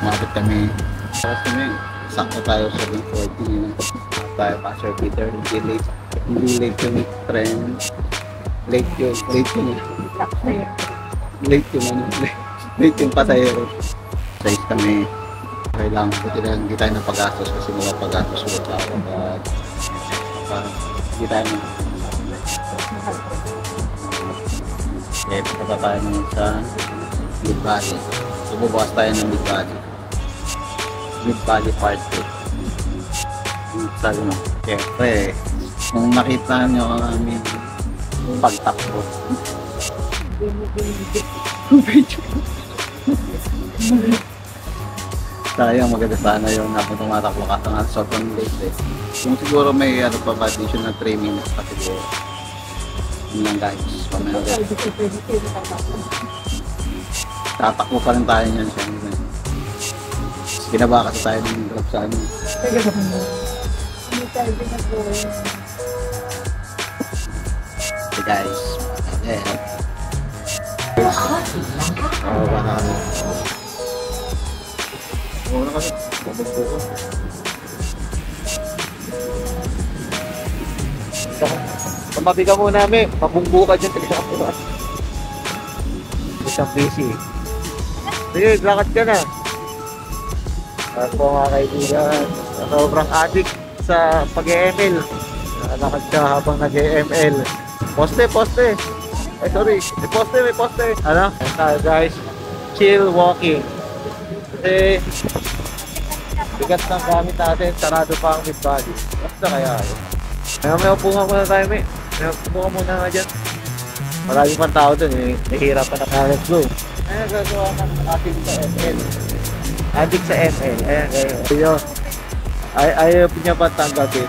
Umabot kami. Tapos kami, sakto tayo sa 40 tayo pa Sir Peter. Hindi late yung train. Late yung pasahero. Size kami. Okay lang, buti na hindi tayo napagastos kasi mga paggastos ulit ako. Hindi tayo eh, punta tayo sa Mid Valley. So, bubukas tayo ng Mid Valley. Mid Valley Part 2. Sabi mo, syempre, nung nakita nyo ang aming pagtakbo. Sayang, maganda sana yung tumatakbo ka sa sobrang late eh. Kung siguro may ano pa ba, additional 3 minutes pa siguro. Yun lang guys, pamaya ulit. Tatakbo pa rin tayo niyan syempre. Binaba kasi tayo ng drop sa ano. Okay guys, ba na kami? Oo na kasi, mabagpo ko. Pamabi ka muna namin, mabunggo ka dyan. Isang busy. Sige, lakad ka na. At po mga kaibigan, sobrang addict sa pag-ML. Lakad ka habang nag-ML. Poste. Ay sorry, may poste. Ano? Tayo guys, chill walking. Kasi bigat ng gamit natin, sarado pa ang Mid Valley. Basta kaya may upungan muna tayo, may upungan muna nga dyan. Marami pang tao dun eh, nahihirapan na kaya. Let's go. Ayan, gagawa ng addict sa ML. Addict sa ML, ayan. Ayaw niya ba tanggapin?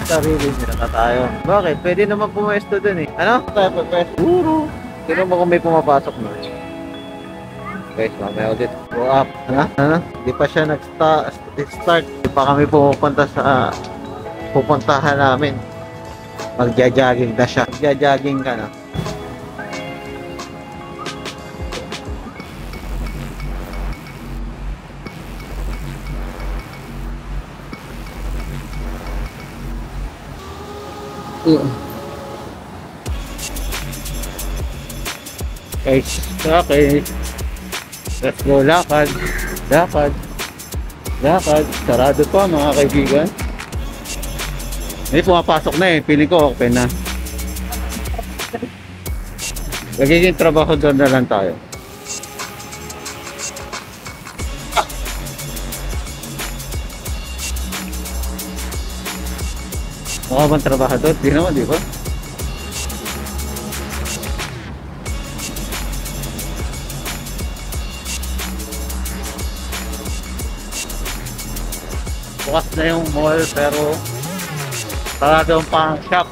Sarili niya na tayo. Bakit? Pwede naman pumesto dun eh. Ano? Tayo pumesto. Puro. Sino mo kung may pumapasok na? Guys, mamaya ulit. Go up. Ano? Hindi pa siya nag-start. Hindi pa kami pupuntahan namin. Magja-jogging na siya. Magja-jogging ka na. Okay. Let's go, lakad. Sarado pa mga kaibigan. May pumapasok na eh. Feeling ko open na. Magiging trabaho doon na lang tayo. Mukha bang trabaho doon? Di naman, di ba? Bukas na yung mall pero sarado ang pang shop.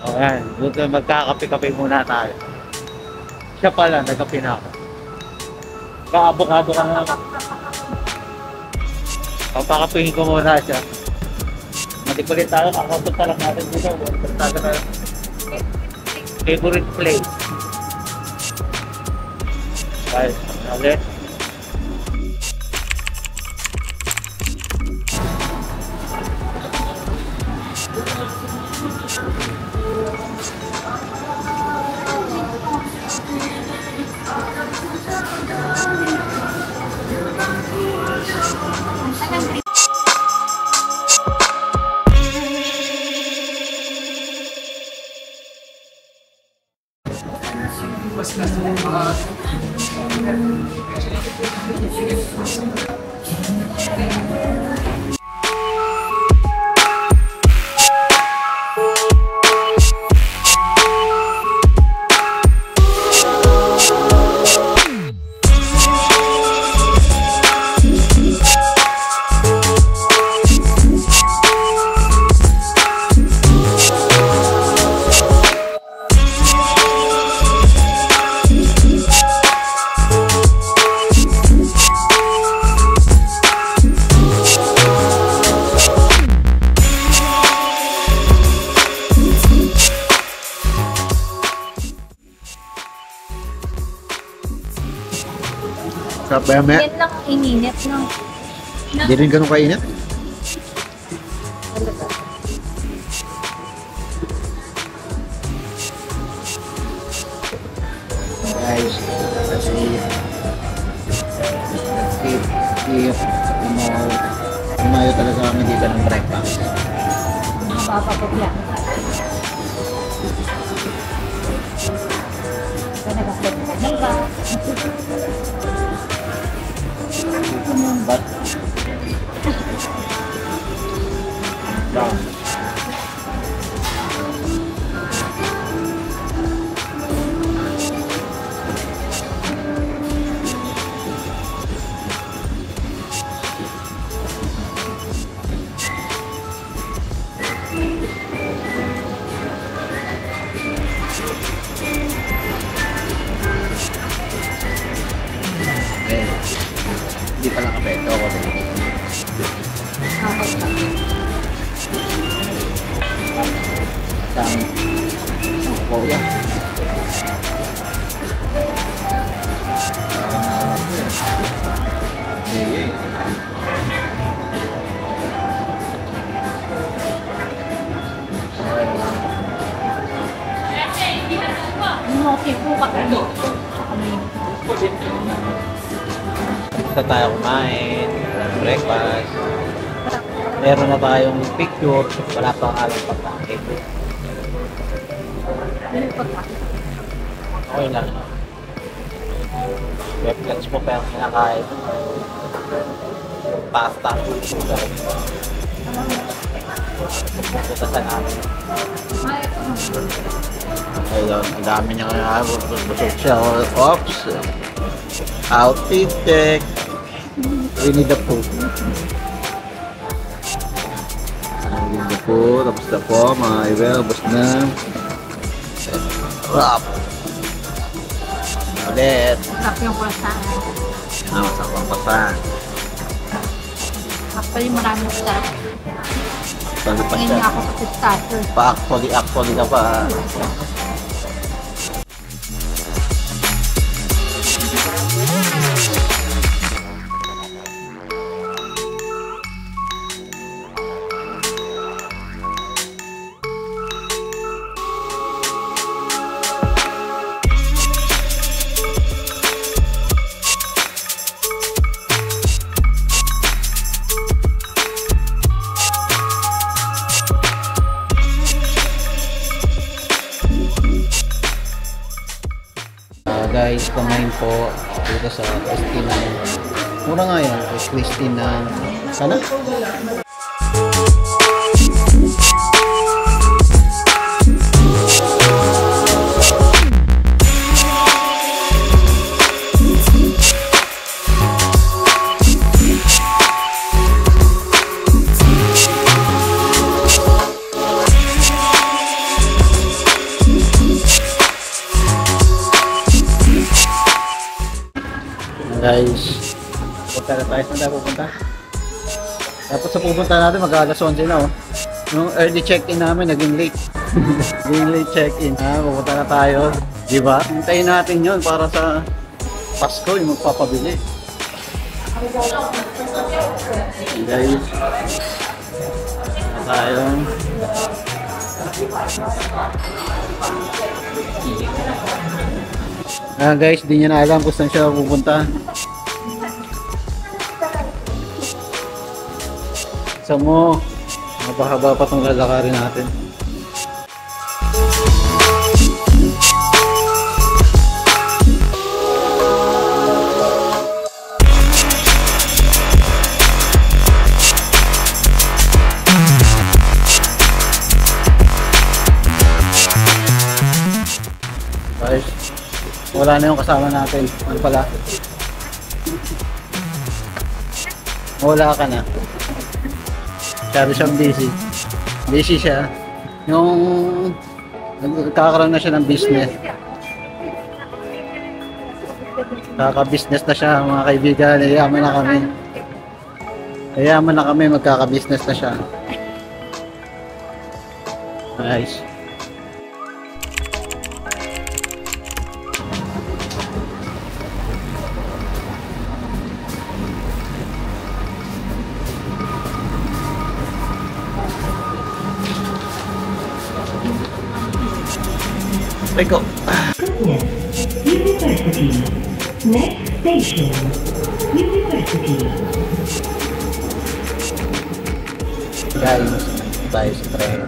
O yan, doon magkakape-kape muna tayo. Siya pala, nagkape na ako. Kaabok-abok ka na. Papakapihin ko muna siya. Matikulit tayo, kakapunta lang natin dito. Punta na favorite place. Guys, ulit. Sarap ba yan, Maya? Yan lang ininit, no? Hindi rin ganun kainit. Talaga. Guys, kasi umayo talaga kami dito ng breakfast. Mapapagyan. Ito nagkakot ba? But hindi pala kape. Ito ako rin. Isang kuya. Okay po ka. Basta tayo kumain, breakfast. Meron na tayong picture, wala pang alam pagkain. Okay lang. Webcams mo pa yung kinakain. Pasta. Pupunta sa namin. Ayun, ang dami niya kaya. Busog siya. Oops. Outfit check. We need the food. We need the food. Tapos na po, mga iba. Tapos na. Wrap. Ulit. Sarap yung croissant. Masarap ang pasan. Actually, maraming sarap. Ano pa Tingin siya? niya ako sa starter. Actually ka pa. Guys, kumain po dito sa Christina. Mura nga yan, Christina. Sana? Guys, punta na tayo. Saan tayo pupunta? Dapat sa pupunta natin mag-alas 11 na oh. Yung early check-in namin naging late. Naging late check-in. Pupunta na tayo. Diba? Hintayin natin yun para sa Pasko yung magpapabili. Guys, tayo. Guys, di niya na alam kung saan siya pupunta. So mo, mapahaba pa itong lalakarin natin. Guys, wala na yung kasama natin. Ano pala? Wala ka na. Sabi siyang busy. Busy siya. Yung nagkakaroon na siya ng business. Kaka-business na siya mga kaibigan. Yayaman na kami. Yayaman na kami. Magkaka-business na siya. Nice. Rico. University. Next station. University. Guys, tayo sa train.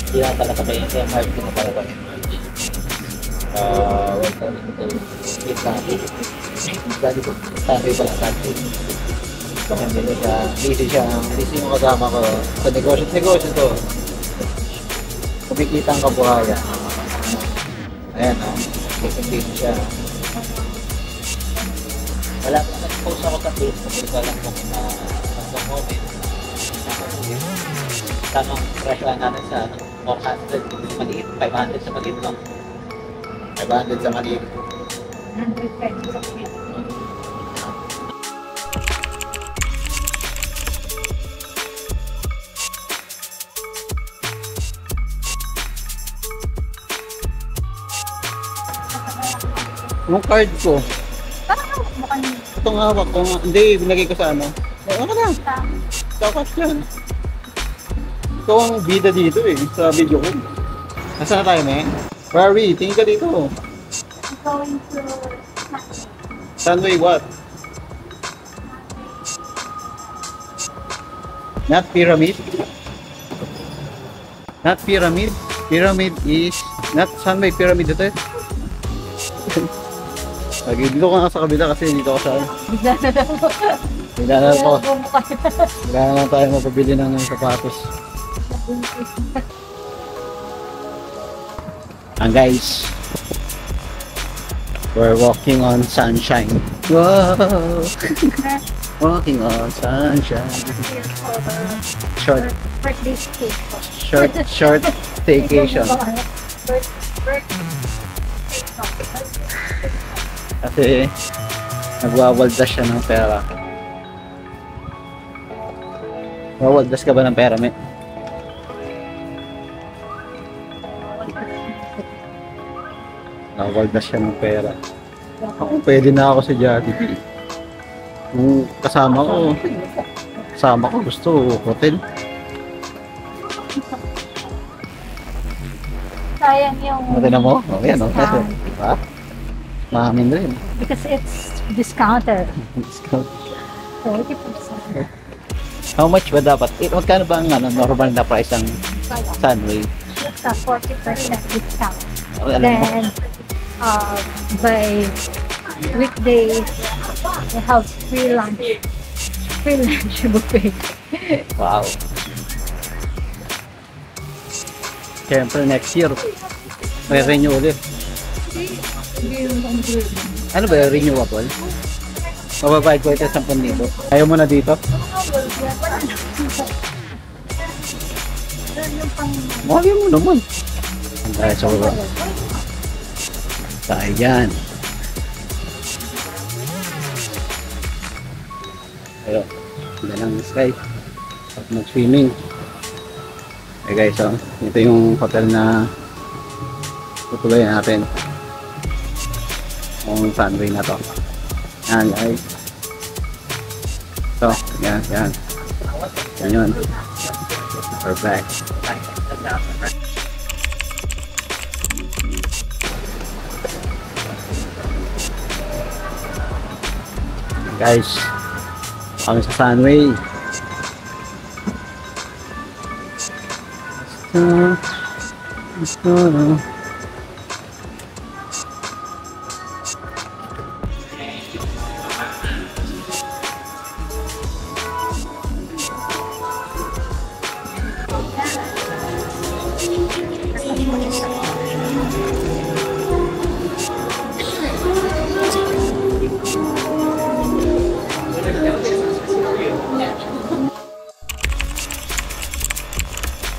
Hindi na talaga kayo yung MRT na talaga. Wait a minute. Dali ko. Tayo pala natin. Busy yung kasama ko. Sa negosyo to. Kumikita ang kabuhayan. Ayan o. Busy siya. Wala pa nag-post ako sa Facebook. Hindi ko alam kung mag-comment. Tamang price lang natin sa 400. Maliit. 500 sa maliit lang. 500 sa maliit. 100 pesos. Yung card ko. Parang mukhang Itong hawak ko. Hindi, binagay ko sa ano. Ano na? Dapat yan. Ikaw ang bida dito eh, sa video ko. Nasaan na tayo, me? Barry, tingin ka dito. going to Sunway what? Not pyramid? Not pyramid? Pyramid is... Not Sunway pyramid ito eh. Lagi, dito ka nga sa kabila kasi dito ka sa... bigla na lang. Bigla na lang po. Bumukha. Bigla na lang tayo mapabili ng sapatos. And guys, we're walking on sunshine. Whoa! Walking on sunshine. Short, Birthday cake. short staycation. Kasi nagwawaldas siya ng pera. Wawaldas ka ba ng pera, me? Nawaldas siya ng pera. Ako, pwede na ako sa Jollibee. Kung kasama ko gusto hotel. Sayang yung... Natin mo? Okay, no? Diba? Mahamin rin. Because it's discounted. Discount. 40%. How much ba dapat? Magkano ba ang normal na price ng Sunway? It's a 40% discount. Alam mo? Then, by weekdays, they have free lunch. Free lunch buffet. Wow. Siyempre next year, may renew ulit. Ano ba yung renewable? Mababayad ko ito 10,000 dito. Ayaw mo na dito? Mahal mo naman. Ang tayo sa baba. Tayo dyan. Ayun. Yan ang sky. At mag-swimming. Okay guys, so, ito yung hotel na tutuloy natin. Yung Sunway na to. Yan guys. So, yan, yan. Yan yun. Perfect. Guys, kami sa Sunway. Gusto.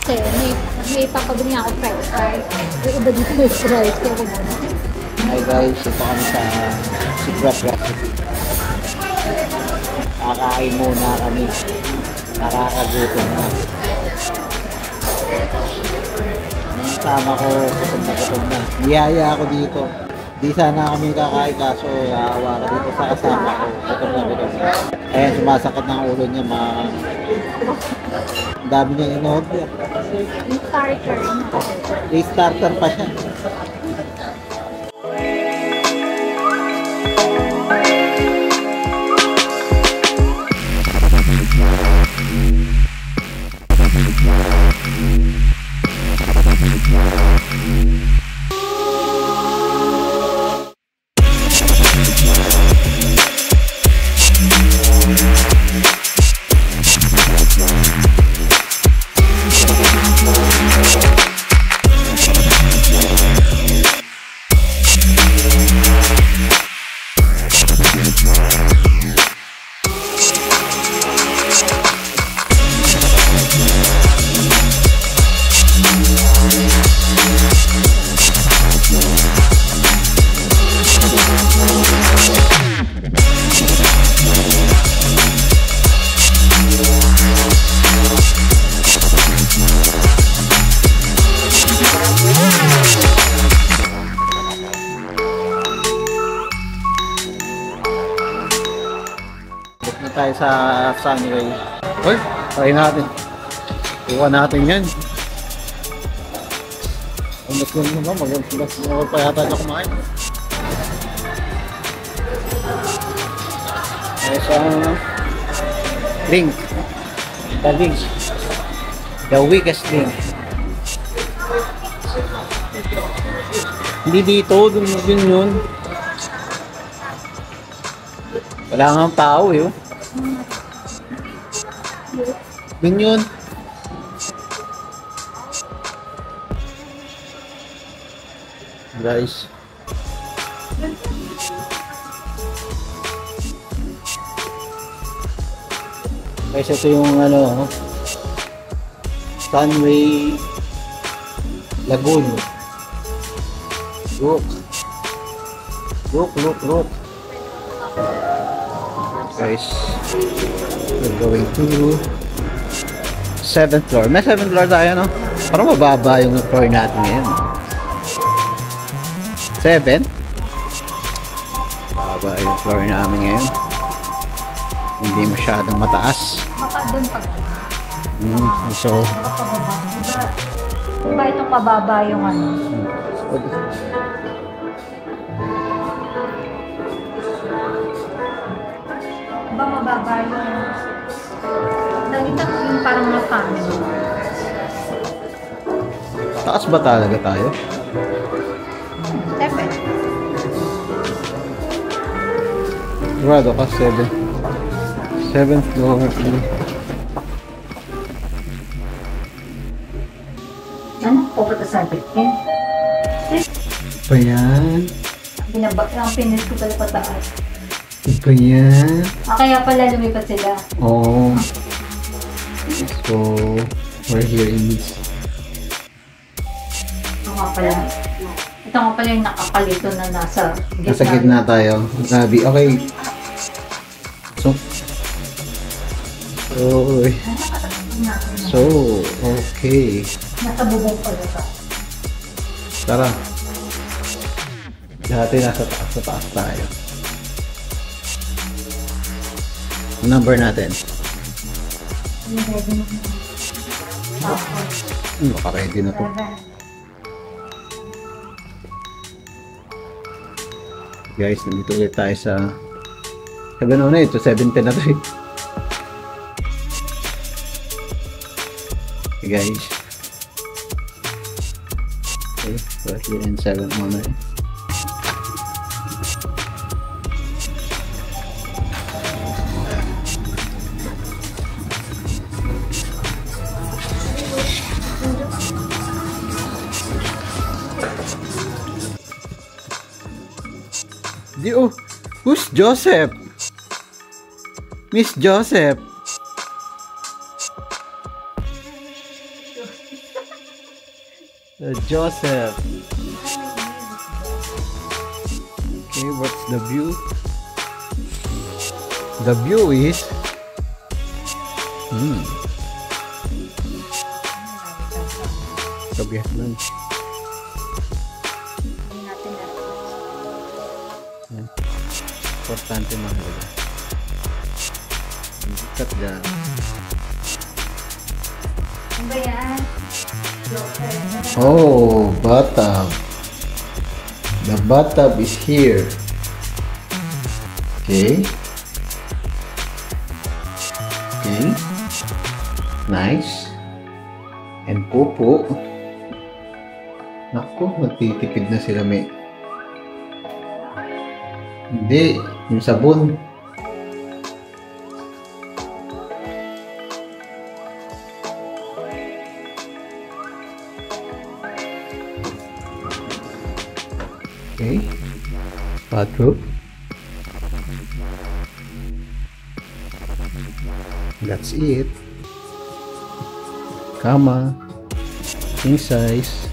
Kasi may papabili ako french fries. Yung iba dito may fries. Kaya ko muna. Hi guys, ito kami sa Secret Recipe. Kakain muna kami. Nakakagutom na. Ang tama ko, gutom na. Niyaya ako dito. Di sana kami kakain kaso awa ka dito sa kasama ko. Gutom na. Ayan, sumasakit ng ulo niya. Ang dami niya in-order. Yung starter. May starter pa siya. Na tayo sa Sunway. Hoy, try natin. Kuha natin yan. Umat yun naman, mag-plus pa yata na kumain. Ay, sa link. The link. The weakest link. Hindi dito, dun yun. Wala nga tao eh. Dun yun. Guys. Guys, ito yung ano, Sunway Lagoon. Look. Guys, we're going to 7th floor. May 7th floor tayo, no? Parang mababa yung floor natin ngayon. 7? Mababa yung floor namin ngayon. Hindi masyadong mataas. Baka doon pag... So, Diba itong pababa yung ano? Diba mababa yung... Nakita ko yung parang mga family. taas ba talaga tayo? Tepe. Sigurado ka, 7th floor. Ano? Pupunta sa atin. Pa yan? Ang pinis ko pala pataas. Pa yan? Kaya pala lumipat sila. Oh. So, we're here in this. Ito nga pala. Ito nga pala yung nakapalito na nasa gitna. Nasa gitna tayo. Grabe. Okay. So, okay. Nasa bubong pala ito. Tara. Dati nasa taas tayo. Number natin. Naka-ready na to. Guys, nandito ulit tayo sa 7 na ito. 710 na to eh. Okay, guys. Okay, we're in 7 muna eh. Oh, who's Joseph? Miss Joseph. Joseph. Okay, what's the view? The view is Kabihan. Importante mahalaga. Cut dyan. Ano ba yan? Oh, bathtub. The bathtub is here. Okay. Okay. Nice. And pupo. Naku, magtitipid na sila may. Hindi, yung sabon. Okay. Bathroom. That's it. Kama. King size.